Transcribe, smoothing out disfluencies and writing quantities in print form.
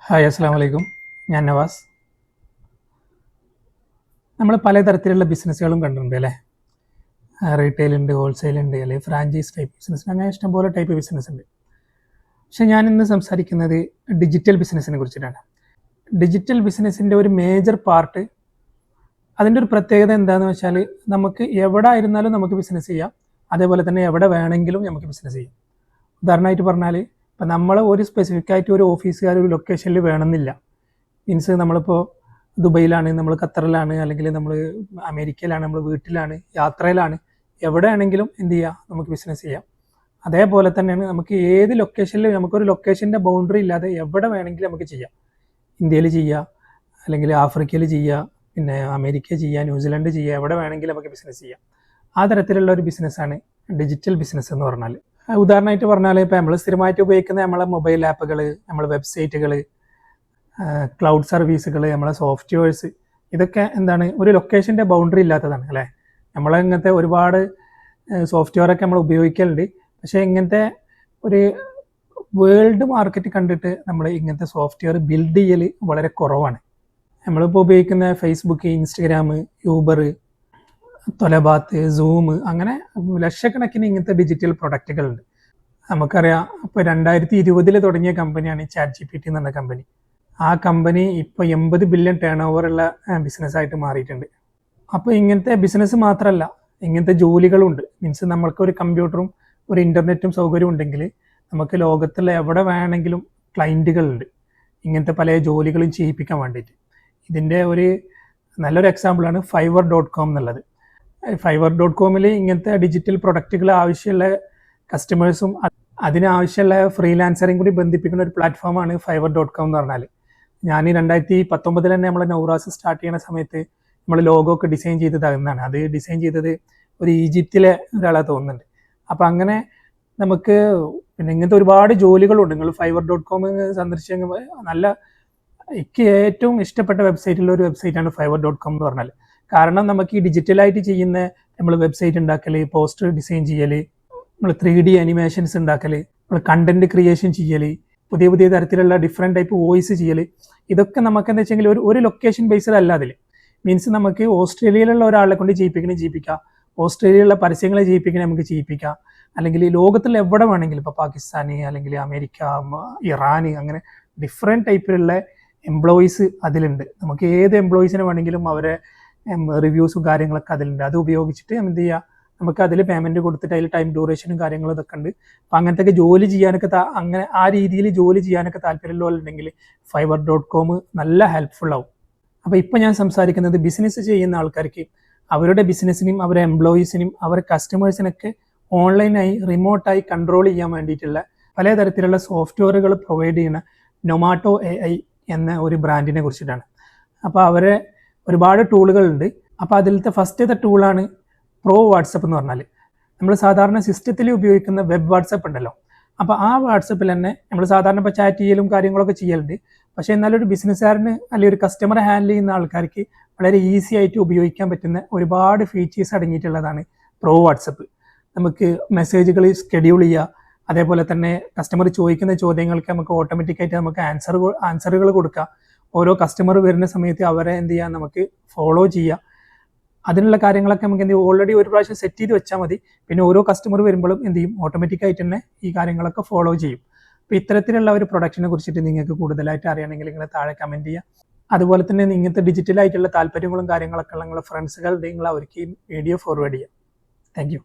Hi അസ്സാം വലൈക്കും. ഞാൻ നവാസ്. നമ്മൾ പലതരത്തിലുള്ള ബിസിനസ്സുകളും കണ്ടിട്ടുണ്ട് അല്ലേ? റീറ്റെയിൽ ഉണ്ട്, ഹോൾസെയിൽ ഉണ്ട്, അല്ലെങ്കിൽ ഫ്രാഞ്ചൈസ് ടൈപ്പ് ബിസിനസ്, അങ്ങനെ ഇഷ്ടംപോലെ ടൈപ്പ് ബിസിനസ് ഉണ്ട്. പക്ഷെ ഞാൻ ഇന്ന് സംസാരിക്കുന്നത് ഡിജിറ്റൽ ബിസിനസ്സിനെ കുറിച്ചിട്ടാണ്. ഡിജിറ്റൽ ബിസിനസ്സിൻ്റെ ഒരു മേജർ പാർട്ട്, അതിൻ്റെ ഒരു പ്രത്യേകത എന്താണെന്ന് വെച്ചാൽ, നമുക്ക് എവിടെ ആയിരുന്നാലും നമുക്ക് ബിസിനസ് ചെയ്യാം, അതേപോലെ തന്നെ എവിടെ വേണമെങ്കിലും നമുക്ക് ബിസിനസ് ചെയ്യാം. ഉദാഹരണമായിട്ട് പറഞ്ഞാൽ, ഇപ്പം നമ്മൾ ഒരു സ്പെസിഫിക് ആയിട്ട് ഒരു ഓഫീസുകാർ ഒരു ലൊക്കേഷനിൽ വേണമെന്നില്ല. മീൻസ് നമ്മളിപ്പോൾ ദുബൈയിലാണ്, നമ്മൾ ഖത്തറിലാണ്, അല്ലെങ്കിൽ നമ്മൾ അമേരിക്കയിലാണ്, നമ്മൾ വീട്ടിലാണ്, യാത്രയിലാണ്, എവിടെയാണെങ്കിലും എന്ത് ചെയ്യുക, നമുക്ക് ബിസിനസ് ചെയ്യാം. അതേപോലെ തന്നെയാണ് നമുക്ക് ഏത് ലൊക്കേഷനിൽ, നമുക്കൊരു ലൊക്കേഷൻ്റെ ബൗണ്ടറി ഇല്ലാതെ എവിടെ വേണമെങ്കിലും നമുക്ക് ചെയ്യാം. ഇന്ത്യയിൽ ചെയ്യുക, അല്ലെങ്കിൽ ആഫ്രിക്കയിൽ ചെയ്യുക, പിന്നെ അമേരിക്ക ചെയ്യുക, ന്യൂസിലൻഡ് ചെയ്യുക, എവിടെ വേണമെങ്കിലും നമുക്ക് ബിസിനസ് ചെയ്യാം. ആ തരത്തിലുള്ള ഒരു ബിസിനസ്സാണ് ഡിജിറ്റൽ ബിസിനസ് എന്ന് പറഞ്ഞാൽ. ഉദാഹരണമായിട്ട് പറഞ്ഞാൽ, ഇപ്പോൾ നമ്മൾ സ്ഥിരമായിട്ട് ഉപയോഗിക്കുന്ന നമ്മളെ മൊബൈൽ ആപ്പുകൾ, നമ്മളെ വെബ്സൈറ്റുകൾ, ക്ലൗഡ് സർവീസുകൾ, നമ്മളെ സോഫ്റ്റ്വെയർസ്, ഇതൊക്കെ എന്താണ്, ഒരു ലൊക്കേഷൻ്റെ ബൗണ്ടറി ഇല്ലാത്തതാണ് അല്ലേ? നമ്മളിങ്ങനത്തെ ഒരുപാട് സോഫ്റ്റ്വെയറൊക്കെ നമ്മൾ ഉപയോഗിക്കലുണ്ട്. പക്ഷേ ഇങ്ങനത്തെ ഒരു വേൾഡ് മാർക്കറ്റ് കണ്ടിട്ട് നമ്മൾ ഇങ്ങനത്തെ സോഫ്റ്റ്വെയർ ബിൽഡ് ചെയ്യൽ വളരെ കുറവാണ്. നമ്മളിപ്പോൾ ഉപയോഗിക്കുന്ന ഫേസ്ബുക്ക്, ഇൻസ്റ്റഗ്രാം, യൂബർ, തൊലബാത്ത്, സൂം, അങ്ങനെ ലക്ഷക്കണക്കിന് ഇങ്ങനത്തെ ഡിജിറ്റൽ പ്രൊഡക്റ്റുകളുണ്ട്. നമുക്കറിയാം, ഇപ്പോൾ 2020 തുടങ്ങിയ കമ്പനിയാണ് ChatGPT എന്ന് പറഞ്ഞ കമ്പനി. ആ കമ്പനി ഇപ്പോൾ 80 ബില്യൺ ടേൺ ഓവറുള്ള ബിസിനസ്സായിട്ട് മാറിയിട്ടുണ്ട്. അപ്പോൾ ഇങ്ങനത്തെ ബിസിനസ് മാത്രമല്ല, ഇങ്ങനത്തെ ജോലികളുണ്ട്. മീൻസ് നമ്മൾക്കൊരു കമ്പ്യൂട്ടറും ഒരു ഇൻ്റർനെറ്റും സൗകര്യം ഉണ്ടെങ്കിൽ നമുക്ക് ലോകത്തുള്ള എവിടെ വേണമെങ്കിലും ക്ലയൻറ്റുകളുണ്ട് ഇങ്ങനത്തെ പല ജോലികളും ചെയ്യിപ്പിക്കാൻ വേണ്ടിയിട്ട്. ഇതിൻ്റെ ഒരു നല്ലൊരു എക്സാമ്പിളാണ് Fiverr.com എന്നുള്ളത്. Fiverr.comൽ ഇങ്ങനത്തെ ഡിജിറ്റൽ പ്രൊഡക്റ്റുകൾ ആവശ്യമുള്ള കസ്റ്റമേഴ്സും അതിനാവശ്യമുള്ള ഫ്രീലാൻസറേയും കൂടി ബന്ധിപ്പിക്കുന്ന ഒരു പ്ലാറ്റ്ഫോമാണ് Fiverr.com എന്ന് പറഞ്ഞാൽ. ഞാൻ 2019 തന്നെ നമ്മൾ നൗറാസ് സ്റ്റാർട്ട് ചെയ്യുന്ന സമയത്ത് നമ്മൾ ലോഗോ ഒക്കെ ഡിസൈൻ ചെയ്തതാകുന്നതാണ്. അത് ഡിസൈൻ ചെയ്തത് ഒരു ഈജിപ്തിലെ ഒരാളെ തോന്നുന്നുണ്ട്. അപ്പോൾ അങ്ങനെ നമുക്ക് പിന്നെ ഇങ്ങനത്തെ ഒരുപാട് ജോലികളുണ്ട്. നിങ്ങൾ Fiverr.com സന്ദർശിച്ച നല്ല, എനിക്ക് ഏറ്റവും ഇഷ്ടപ്പെട്ട വെബ്സൈറ്റിലുള്ള ഒരു വെബ്സൈറ്റാണ് Fiverr.com എന്ന് പറഞ്ഞാൽ. കാരണം നമുക്ക് ഈ ഡിജിറ്റലായിട്ട് ചെയ്യുന്ന നമ്മൾ വെബ്സൈറ്റ് ഉണ്ടാക്കൽ, പോസ്റ്റർ ഡിസൈൻ ചെയ്യൽ, നമ്മൾ 3D അനിമേഷൻസ് ഉണ്ടാക്കൽ, നമ്മൾ കണ്ടന്റ് ക്രിയേഷൻ ചെയ്യൽ, പുതിയ പുതിയ തരത്തിലുള്ള ഡിഫറെൻറ്റ് ടൈപ്പ് വോയിസ് ചെയ്യൽ, ഇതൊക്കെ നമുക്ക് എന്താ വെച്ചെങ്കിൽ ഒരു ലൊക്കേഷൻ ബേസ്ഡ് അല്ല. അതിൽ മീൻസ് നമുക്ക് ഓസ്ട്രേലിയയിലുള്ള ഒരാളെ കൊണ്ട് ചെയ്യിപ്പിക്കാം, ഓസ്ട്രേലിയയിലുള്ള പരസ്യങ്ങളെ നമുക്ക് ചെയ്യിപ്പിക്കാം, അല്ലെങ്കിൽ ലോകത്തിൽ എവിടെ വേണമെങ്കിലും, ഇപ്പോൾ പാകിസ്ഥാന്, അല്ലെങ്കിൽ അമേരിക്ക, ഇറാൻ, അങ്ങനെ ഡിഫറെൻറ്റ് ടൈപ്പിലുള്ള എംപ്ലോയീസ് അതിലുണ്ട്. നമുക്ക് ഏത് എംപ്ലോയീസിനെ വേണമെങ്കിലും അവരെ റിവ്യൂസും കാര്യങ്ങളൊക്കെ അതിലുണ്ട്. അത് ഉപയോഗിച്ചിട്ട് എന്ത് ചെയ്യുക, നമുക്ക് അതിൽ പേയ്മെൻറ്റ് കൊടുത്തിട്ട് അതിൽ ടൈം ഡ്യൂറേഷനും കാര്യങ്ങളും ഇതൊക്കെ ഉണ്ട്. അപ്പോൾ അങ്ങനത്തെ ജോലി ചെയ്യാനൊക്കെ അങ്ങനെ ആ രീതിയിൽ ജോലി ചെയ്യാനൊക്കെ താല്പര്യമുള്ളവരുണ്ടെങ്കിൽ Fiverr.com നല്ല ഹെൽപ്ഫുൾ ആവും. അപ്പോൾ ഇപ്പോൾ ഞാൻ സംസാരിക്കുന്നത് ബിസിനസ് ചെയ്യുന്ന ആൾക്കാർക്ക് അവരുടെ ബിസിനസ്സിനും അവരുടെ എംപ്ലോയീസിനും അവരുടെ കസ്റ്റമേഴ്സിനൊക്കെ ഓൺലൈനായി റിമോട്ടായി കൺട്രോൾ ചെയ്യാൻ വേണ്ടിയിട്ടുള്ള പലതരത്തിലുള്ള സോഫ്റ്റ്വെയറുകൾ പ്രൊവൈഡ് ചെയ്യുന്ന Nomato AI എന്ന ഒരു ബ്രാൻഡിനെ കുറിച്ചിട്ടാണ്. അപ്പോൾ അവരെ ഒരുപാട് ടൂളുകളുണ്ട്. അപ്പോൾ അതിലത്തെ ഫസ്റ്റത്തെ ടൂളാണ് പ്രോ വാട്സപ്പ് എന്ന് പറഞ്ഞാൽ. നമ്മൾ സാധാരണ സിസ്റ്റത്തിൽ ഉപയോഗിക്കുന്ന വെബ് വാട്സപ്പ് ഉണ്ടല്ലോ, അപ്പോൾ ആ വാട്സപ്പിൽ തന്നെ നമ്മൾ സാധാരണ ഇപ്പോൾ ചാറ്റ് ചെയ്യലും കാര്യങ്ങളൊക്കെ ചെയ്യലുണ്ട്. പക്ഷേ എന്നാലും ഒരു ബിസിനസ്സുകാരന് അല്ലെങ്കിൽ ഒരു കസ്റ്റമറെ ഹാൻഡിൽ ചെയ്യുന്ന ആൾക്കാർക്ക് വളരെ ഈസി ആയിട്ട് ഉപയോഗിക്കാൻ പറ്റുന്ന ഒരുപാട് ഫീച്ചേഴ്സ് അടങ്ങിയിട്ടുള്ളതാണ് പ്രോ വാട്സപ്പ്. നമുക്ക് മെസ്സേജുകൾ ഷെഡ്യൂൾ ചെയ്യുക, അതേപോലെ തന്നെ കസ്റ്റമർ ചോദിക്കുന്ന ചോദ്യങ്ങൾക്ക് നമുക്ക് ഓട്ടോമാറ്റിക്കായിട്ട് നമുക്ക് ആൻസറുകൾ കൊടുക്കുക. ഓരോ കസ്റ്റമർ വരുന്ന സമയത്ത് അവരെ എന്ത് ചെയ്യാം, നമുക്ക് ഫോളോ ചെയ്യുക. അതിനുള്ള കാര്യങ്ങളൊക്കെ നമുക്ക് എന്ത് ചെയ്യും, ഓൾറെഡി ഒരു പ്രാവശ്യം സെറ്റ് ചെയ്ത് വെച്ചാൽ മതി. പിന്നെ ഓരോ കസ്റ്റമർ വരുമ്പോഴും എന്ത് ചെയ്യും, ഓട്ടോമാറ്റിക്കായിട്ട് തന്നെ ഈ കാര്യങ്ങളൊക്കെ ഫോളോ ചെയ്യും. അപ്പോൾ ഇത്തരത്തിലുള്ള ഒരു പ്രൊഡക്റ്റിനെ കുറിച്ചിട്ട് നിങ്ങൾക്ക് കൂടുതലായിട്ട് അറിയണമെങ്കിൽ നിങ്ങൾ താഴെ കമൻറ്റ് ചെയ്യുക. അതുപോലെ തന്നെ ഇങ്ങനത്തെ ഡിജിറ്റലായിട്ടുള്ള താല്പര്യങ്ങളും കാര്യങ്ങളൊക്കെ ഉള്ള നിങ്ങളുടെ ഫ്രണ്ട്സുകളുടെ അവർക്ക് ഈ വീഡിയോ ഫോർവേഡ് ചെയ്യാം. Thank you.